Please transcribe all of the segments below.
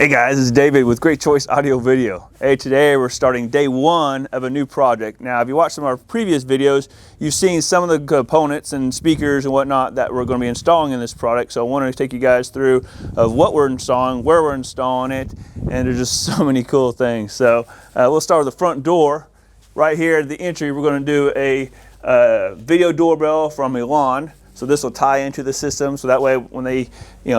Hey guys, this is David with Great Choice Audio Video. Hey, today we're starting day one of a new project. Now, if you watched some of our previous videos, you've seen some of the components and speakers and whatnot that we're going to be installing in this product. So I wanted to take you guys through of what we're installing, where we're installing it, and there's just so many cool things. So we'll start with the front door. Right here at the entry, we're going to do a video doorbell from ELAN. So this will tie into the system, so that way when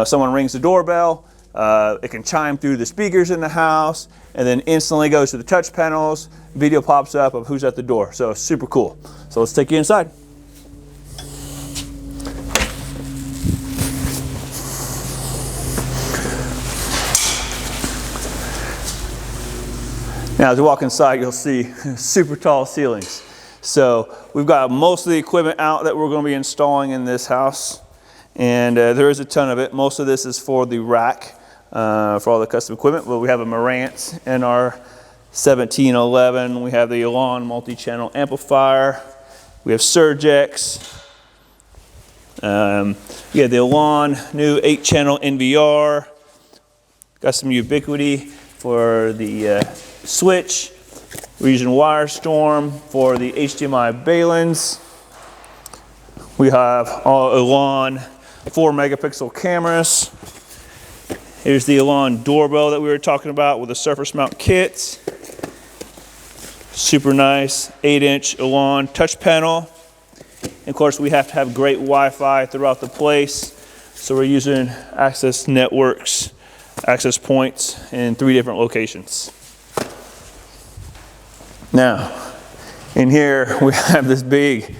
someone rings the doorbell, it can chime through the speakers in the house and then instantly goes to the touch panels. Video pops up of who's at the door. So it's super cool. So let's take you inside. Now as you walk inside, you'll see super tall ceilings. So we've got most of the equipment out that we're going to be installing in this house. And there is a ton of it. Most of this is for the rack. For all the custom equipment, but we have a Marantz in our 1711. We have the ELAN multi-channel amplifier. We have Surgex. We have the ELAN new 8-channel NVR. Got some Ubiquity for the switch. We're using Wirestorm for the HDMI baluns. We have all ELAN 4-megapixel cameras. Here's the ELAN doorbell that we were talking about with the surface mount kits. Super nice 8-inch ELAN touch panel. And of course, we have to have great Wi-Fi throughout the place. So we're using access networks, access points in 3 different locations. Now, in here we have this big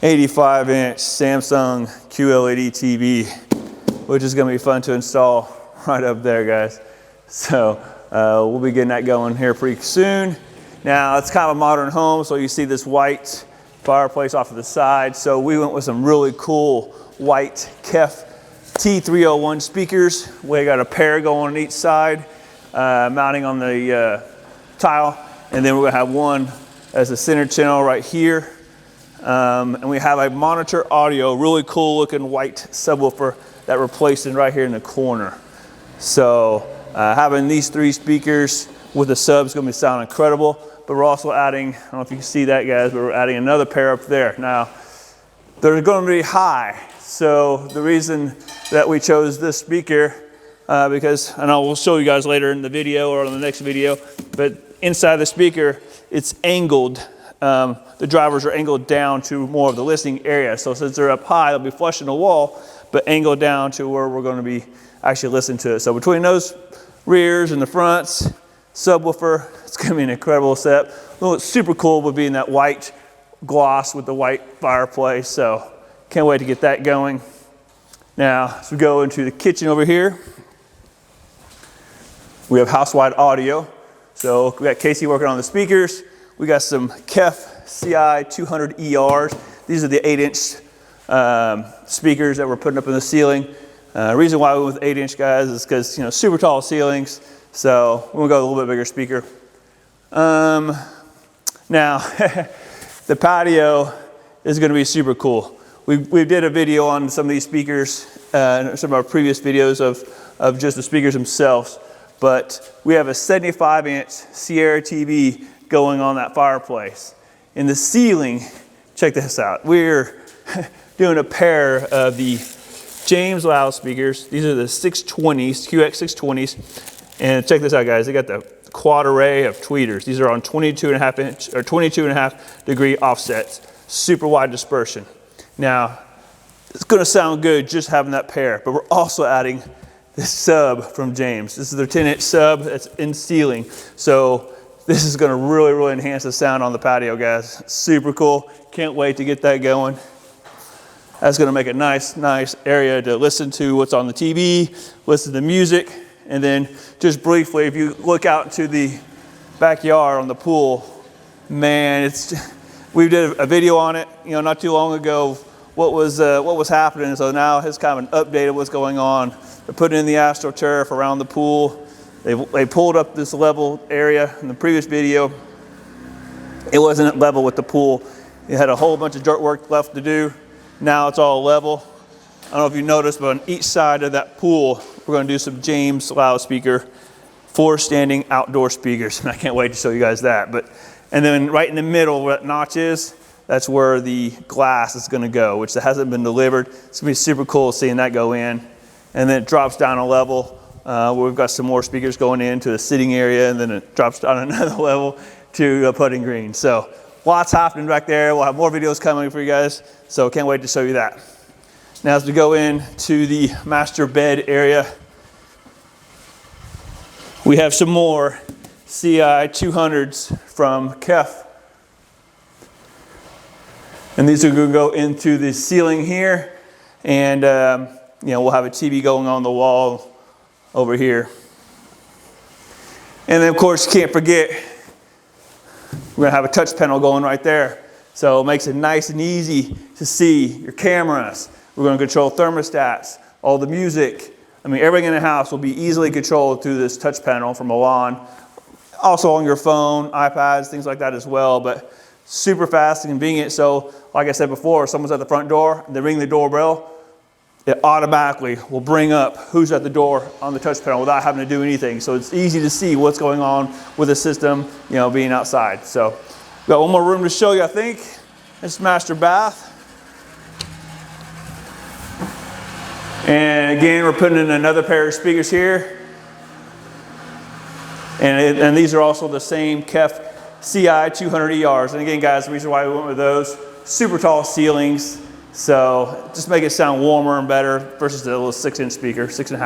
85-inch Samsung QLED TV, which is going to be fun to install right up there, guys. So we'll be getting that going here pretty soon. Now it's kind of a modern home, so you see this white fireplace off to the side. So we went with some really cool white KEF T301 speakers. We got a pair going on each side, mounting on the tile, and then we're gonna have one as a center channel right here. And we have a monitor audio, really cool looking white subwoofer that we're placing right here in the corner. So having these 3 speakers with the subs is going to sound incredible, but we're also adding, I don't know if you can see that, guys, but we're adding another pair up there. Now, they're going to be high. So the reason that we chose this speaker, because, and I will show you guys later in the video or on the next video, but inside the speaker, it's angled. The drivers are angled down to more of the listening area. So since they're up high, they'll be flush in the wall, but angled down to where we're going to be actually listen to it. So between those rears and the fronts, subwoofer, it's going to be an incredible setup. What's super cool would be in that white gloss with the white fireplace. So can't wait to get that going. Now, as we go into the kitchen over here, we have housewide audio. So we got Casey working on the speakers. We got some KEF CI 200 ERs. These are the 8-inch speakers that we're putting up in the ceiling. Reason why we went with 8-inch, guys, is because super tall ceilings, so we'll go with a little bit bigger speaker. Now, the patio is going to be super cool. We did a video on some of these speakers, some of our previous videos of just the speakers themselves, but we have a 75-inch Sierra TV going on that fireplace. In the ceiling, check this out. We're doing a pair of the James loudspeakers. These are the 620s, QX 620s. And check this out, guys. They got the quad array of tweeters. These are on 22.5-inch or 22.5 degree offsets. Super wide dispersion. Now, it's going to sound good just having that pair, but we're also adding this sub from James. This is their 10-inch sub that's in ceiling. So this is going to really, really enhance the sound on the patio, guys. Super cool. Can't wait to get that going. That's going to make a nice area to listen to what's on the TV, listen to music, and then just briefly, if you look out into the backyard on the pool, man, we did a video on it, not too long ago, what was happening. So now it's kind of an update of what's going on. They're putting in the AstroTurf around the pool. They pulled up this level area in the previous video. It wasn't level with the pool. It had a whole bunch of dirt work left to do. Now it's all level. I don't know if you noticed, but on each side of that pool, we're going to do some James loudspeaker 4 standing outdoor speakers. And I can't wait to show you guys that. And then right in the middle where that notch is, that's where the glass is gonna go, which hasn't been delivered. It's gonna be super cool seeing that go in. And then it drops down a level where we've got some more speakers going into the sitting area, and then it drops down another level to a putting green. So lots happening back there. We'll have more videos coming for you guys, so can't wait to show you that. Now as we go into the master bed area, we have some more CI 200s from Kef. And these are going to go into the ceiling here, and you know, we'll have a TV going on the wall over here. And then of course you can't forget, we're going to have a touch panel going right there. So it makes it nice and easy to see your cameras. We're going to control thermostats, all the music. I mean, everything in the house will be easily controlled through this touch panel from ELAN. Also on your phone, iPads, things like that as well. But super fast and convenient. So like I said before, if someone's at the front door, they ring the doorbell, it automatically will bring up who's at the door on the touch panel without having to do anything. So it's easy to see what's going on with the system, you know, being outside. So we've got one more room to show you, I think. This master bath. And again, we're putting in another pair of speakers here. And these are also the same Kef CI 200 ERs. And again, guys, the reason why we went with those, super tall ceilings. So just make it sound warmer and better versus the little 6-inch speaker, 6.5.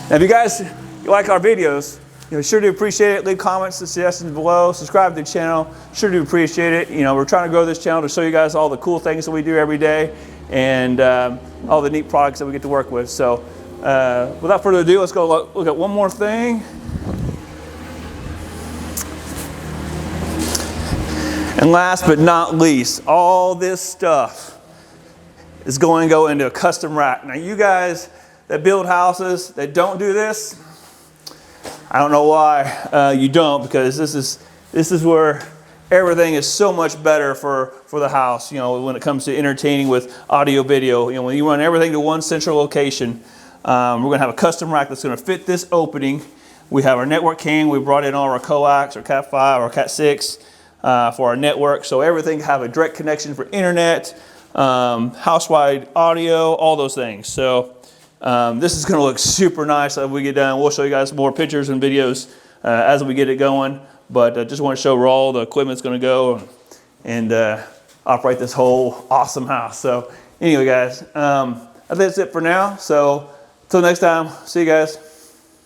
Now, if you guys like our videos, you know, sure do appreciate it. Leave comments and suggestions below. Subscribe to the channel. Sure do appreciate it. You know, we're trying to grow this channel to show you guys all the cool things that we do every day, and all the neat products that we get to work with. So without further ado, let's go look at one more thing. And last but not least, all this stuff is going to go into a custom rack. Now you guys that build houses that don't do this, I don't know why you don't, because this is where everything is so much better for the house, you know, when it comes to entertaining with audio, video. You know, when you run everything to one central location, we're going to have a custom rack that's going to fit this opening. We have our network king. We brought in all our coax or Cat 5 or Cat 6 for our network. So everything have a direct connection for internet, housewide audio, all those things. So this is going to look super nice as we get done. We'll show you guys more pictures and videos as we get it going. But I just want to show where all the equipment's going to go and operate this whole awesome house. So anyway, guys, I think that's it for now. So until next time, see you guys.